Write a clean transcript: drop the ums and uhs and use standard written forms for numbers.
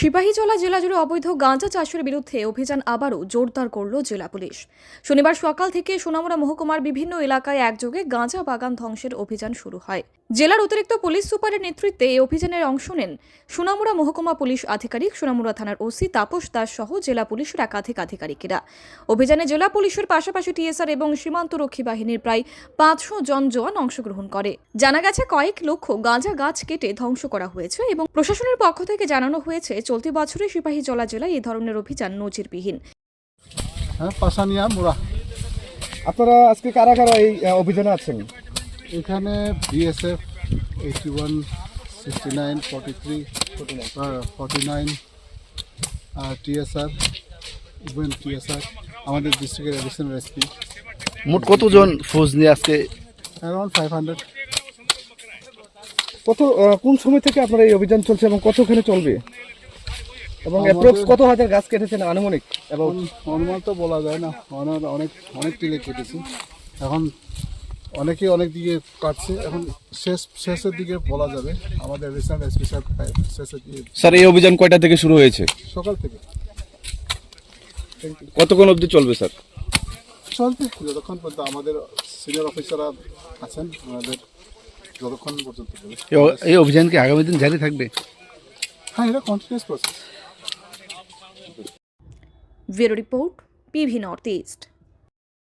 সিপাহীজলা জেলা জুড়ে অবৈধ গাঁজা চাষের বিরুদ্ধে অভিযান আবারও জোরদার করল জেলা পুলিশ। শনিবার সকাল থেকে সোনামুড়া মহকুমার বিভিন্ন এলাকায় একযোগে গাঁজা বাগান ধ্বংসের অভিযান শুরু হয়। জেলার অতিরিক্ত পুলিশ সুপারের নেতৃত্বে এই অভিযানের অংশ নেন সোনামুড়া মহকুমা পুলিশ আধিকারিক, সোনামুড়া থানার ওসি তাপস দাস সহ জেলা পুলিশের একাধিক আধিকারিকেরা। অভিযানে জেলা পুলিশের পাশাপাশি টিএসআর এবং সীমান্তরক্ষী বাহিনীর প্রায় 500 জন জওয়ান অংশগ্রহণ করে। জানা গেছে কয়েক লক্ষ গাঁজা গাছ কেটে ধ্বংস করা হয়েছে এবং প্রশাসনের পক্ষ থেকে জানানো হয়েছে চলতি বছরে সিপাহীজলা জেলায় এই ধরনের অভিযান নজিরবিহীন। পাশানিয়া মোড়া। আপনারা আজকে কারা কারা এই অভিযানে আছেন? এখানে বিএসএফ 81, 69, 43, 49 আর টিএসআর, ইভেন টিএসআর, আমাদের ডিস্ট্রিক্টের অ্যাডিশনাল এসপি। মোট কতজন ফৌজ নিয়ে আজকে? অ্যারাউন্ড 500। কোন সময় থেকে আপনারা এই অভিযান চলছে এবং কতখানি চলবে, এবং অ্যাপ্রক্স কত হাজার গাছ কেটেছেন আনুমানিক? এবং অনুমান তো বলা যায় না, অনেক টিলে কেটেছি। এখন অনেকে অনেক দিকে কাটছে, এখন শেষের দিকে বলা যাবে। আমাদের রিসেন্ট এসপি সাহেব শেষের দিকে। স্যার, এই অভিযান কয়টা থেকে শুরু হয়েছে? সকাল থেকে। কতক্ষণ অবধি চলবে স্যার? চলবে যতক্ষণ পর্যন্ত আমাদের সিনিয়র অফিসাররা আছেন, আমাদের যতক্ষণ পর্যন্ত চলবে। এই অভিযান কি আগামী দিন জারি থাকবে? হ্যাঁ, এটা continuous process. Bureau report, PV north east.